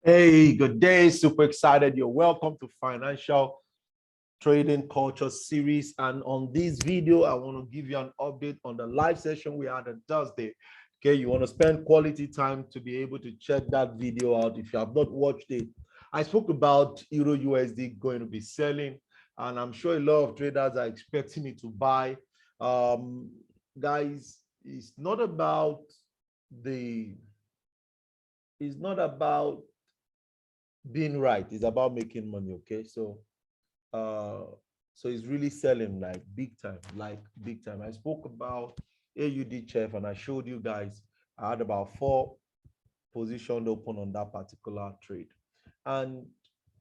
Hey, good day. Super excited. You're welcome to Financial Trading Culture Series. And on this video, I want to give you an update on the live session we had on Thursday. Okay, you want to spend quality time to be able to check that video out if you have not watched it. I spoke about Euro USD going to be selling, and I'm sure a lot of traders are expecting it to buy. Guys, it's not about being right. It's about making money. Okay, so it's really selling like big time. I spoke about AUDCHF and I showed you guys I had about 4 positions open on that particular trade, and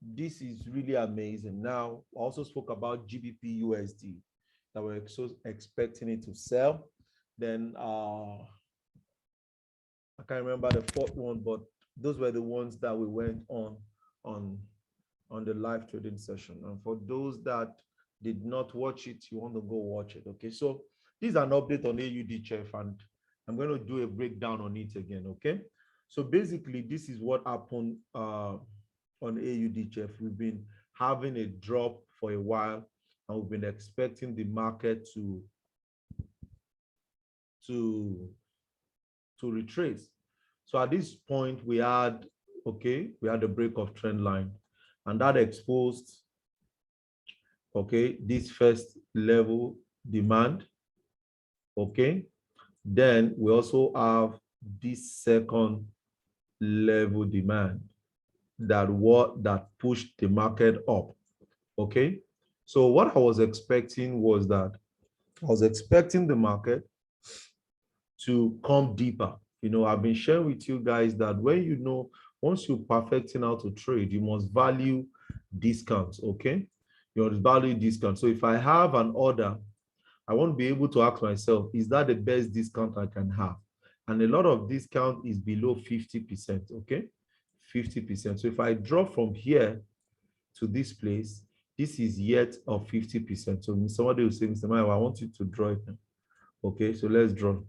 this is really amazing. Now I also spoke about GBP USD that we're expecting it to sell. Then I can't remember the 4th one, but those were the ones that we went on the live trading session. And for those that did not watch it, you want to go watch it. Okay, so this is an update on AUDCHF, and I'm going to do a breakdown on it again. Okay, so basically this is what happened on AUDCHF. We've been having a drop for a while, and we've been expecting the market to retrace. So at this point we had a break of trend line, and that exposed this first level demand. Okay, then we also have this second level demand that pushed the market up. Okay, so what I was expecting was that I was expecting the market to come deeper. I've been sharing with you guys that once you're perfecting how to trade, you must value discounts. Okay, you must value discounts. So if I have an order, I want to be able to ask myself, is that the best discount I can have? And a lot of discount is below 50%. Okay, 50%. So if I drop from here to this place, this is yet of 50%. So somebody will say, Mr. Mayowa, I want you to draw it now. Okay, so let's draw.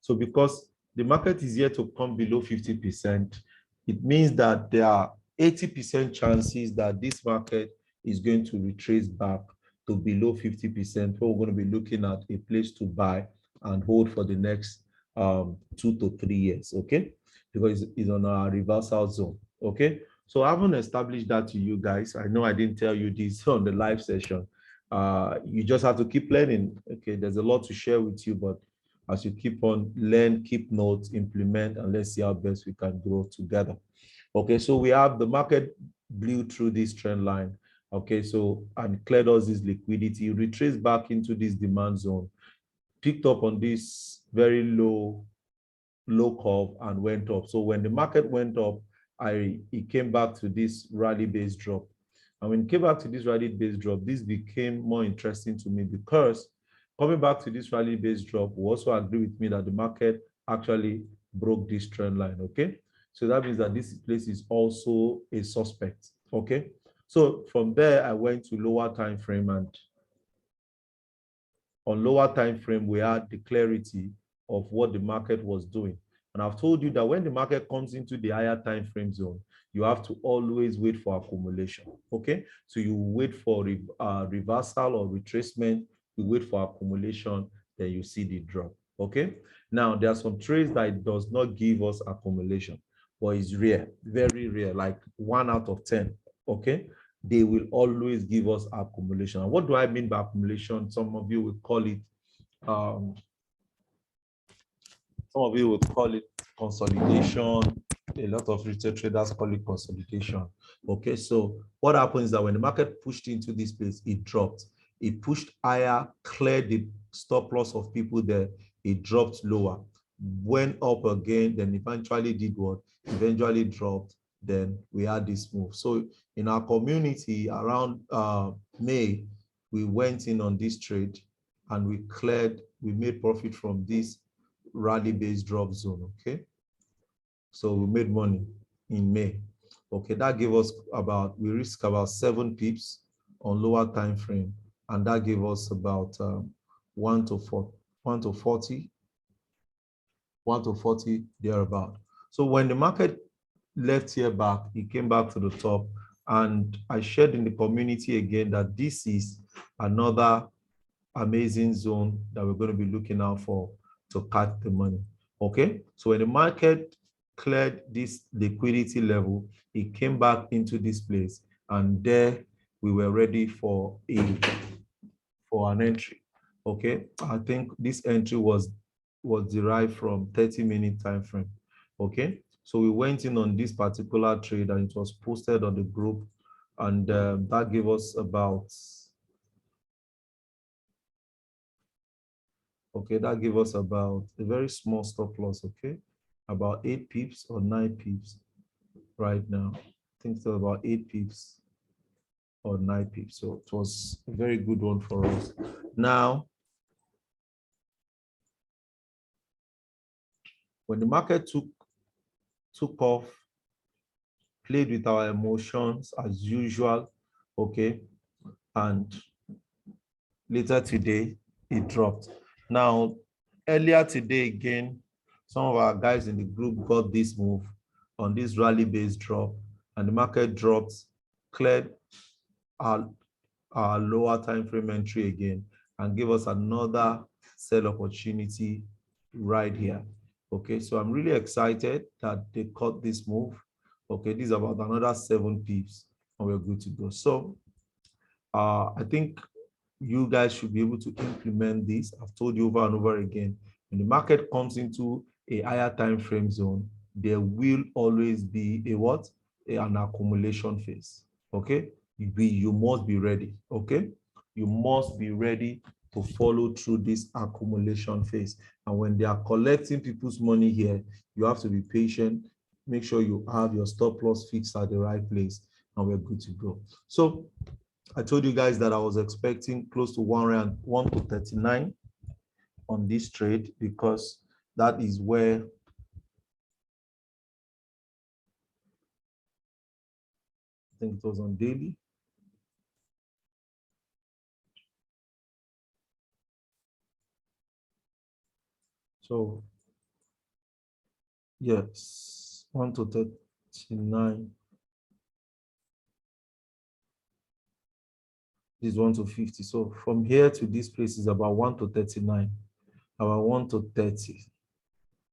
So because the market is yet to come below 50%, it means that there are 80% chances that this market is going to retrace back to below 50%. We're going to be looking at a place to buy and hold for the next 2 to 3 years, okay? Because it's on our reversal zone, okay? So I haven't established that to you guys. I know I didn't tell you this on the live session. You just have to keep learning, okay? There's a lot to share with you, but as you keep on learn, keep notes, implement, and let's see how best we can grow together. Okay, so we have the market blew through this trend line. Okay, so and cleared us this liquidity, retraced back into this demand zone, picked up on this very low curve and went up. So when the market went up, it came back to this rally-based drop. And when it came back to this rally-based drop, this became more interesting to me because coming back to this rally-based drop, we also agree with me that the market actually broke this trend line, okay? So that means that this place is also a suspect, okay? So from there, I went to lower time frame, and on lower time frame, we had the clarity of what the market was doing. And I've told you that when the market comes into the higher time frame zone, you have to always wait for accumulation, okay? So you wait for reversal or retracement, you wait for accumulation, then you see the drop, okay? Now, there are some trades that it does not give us accumulation, but it's rare, very rare, like 1 out of 10, okay? They will always give us accumulation. And what do I mean by accumulation? Some of you will call it consolidation. A lot of retail traders call it consolidation. Okay, so what happens is that when the market pushed into this place, it dropped. It pushed higher, cleared the stop loss of people there. It dropped lower, went up again, then eventually did what? Eventually dropped. Then we had this move. So in our community around May, we went in on this trade and we made profit from this rally-based drop zone, okay? So we made money in May. Okay, that gave us we risked about 7 pips on lower time frame, and that gave us about 1 to 4, 1 to 40, 1 to 40 thereabout. So when the market left here back, it came back to the top, and I shared in the community again that this is another amazing zone that we're going to be looking out for to catch the money. Okay, so when the market cleared this liquidity level, it came back into this place, and there we were ready for an entry. Okay, I think this entry was derived from 30-minute time frame. Okay, so we went in on this particular trade, and it was posted on the group, and that gave us about, okay, that gave us about a very small stop loss. Okay, about 8 pips or 9 pips right now. I think it's about 8 pips or 9 pips. So it was a very good one for us. Now, when the market took off, played with our emotions as usual, okay, and later today it dropped. Now, earlier today again, some of our guys in the group got this move on this rally-based drop, and the market dropped, cleared our lower time frame entry again, and give us another sell opportunity right here. Okay, so I'm really excited that they caught this move. Okay, this is about another 7 pips, and we're good to go. So I think you guys should be able to implement this. I've told you over and over again, when the market comes into a higher time frame zone, there will always be a what? An accumulation phase. Okay, you must be ready. Okay, you must be ready to follow through this accumulation phase. And when they are collecting people's money here, you have to be patient. Make sure you have your stop loss fixed at the right place, and we're good to go. So I told you guys that I was expecting close to 1 to 39 on this trade, because that is where I think it was on daily. So yes, 1 to 39. This is 1 to 50. So from here to this place is about 1 to 39, about 1 to 30.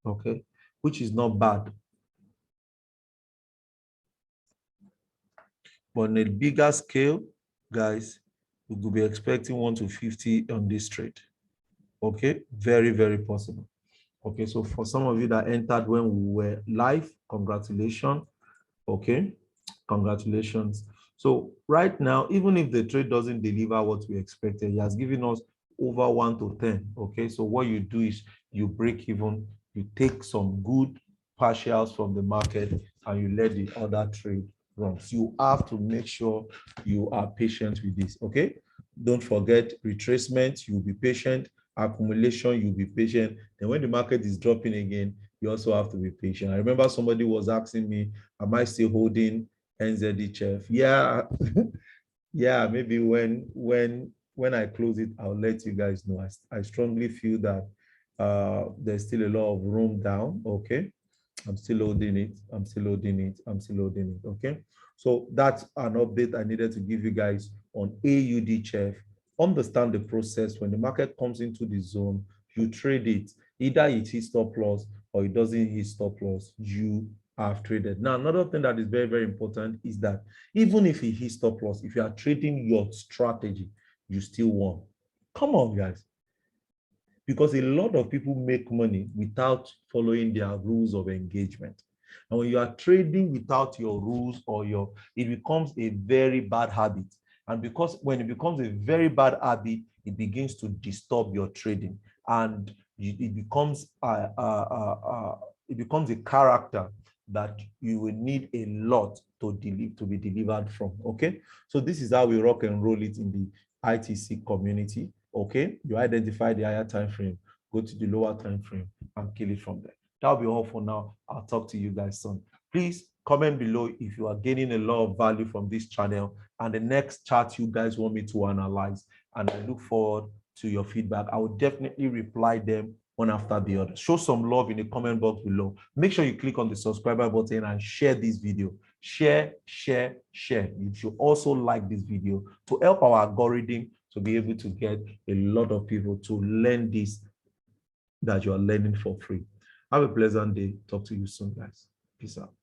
Okay, which is not bad. But on a bigger scale, guys, we could be expecting 1 to 50 on this trade. Okay, very, very possible. Okay, so for some of you that entered when we were live, congratulations. Okay, congratulations. So right now, even if the trade doesn't deliver what we expected, he has given us over 1 to 10. Okay, so what you do is you break even, you take some good partials from the market, and you let the other trade run. So you have to make sure you are patient with this. Okay, don't forget retracement, you'll be patient. Accumulation, you'll be patient. Then when the market is dropping again, you also have to be patient. I remember somebody was asking me, am I still holding NZDCHF? Yeah. Yeah, maybe when I close it, I'll let you guys know. I strongly feel that there's still a lot of room down. Okay, I'm still holding it. I'm still holding it. I'm still holding it. Okay, so that's an update I needed to give you guys on AUDCHF. Understand the process. When the market comes into the zone, you trade it. Either it hits stop loss or it doesn't hit stop loss. You have traded. Now, another thing that is very, very important is that even if it hits stop loss, if you are trading your strategy, you still won. Come on, guys. Because a lot of people make money without following their rules of engagement. And when you are trading without your rules it becomes a very bad habit. And because when it becomes a very bad habit, it begins to disturb your trading, and it becomes a character that you will need a lot to be delivered from. Okay, so this is how we rock and roll it in the ITC community. Okay, you identify the higher time frame, go to the lower time frame, and kill it from there. That'll be all for now. I'll talk to you guys soon. Please comment below if you are gaining a lot of value from this channel and the next chart you guys want me to analyze. And I look forward to your feedback. I will definitely reply them one after the other. Show some love in the comment box below. Make sure you click on the subscriber button and share this video. Share, share, share. You should also like this video to help our algorithm to be able to get a lot of people to learn this that you are learning for free. Have a pleasant day. Talk to you soon, guys. Peace out.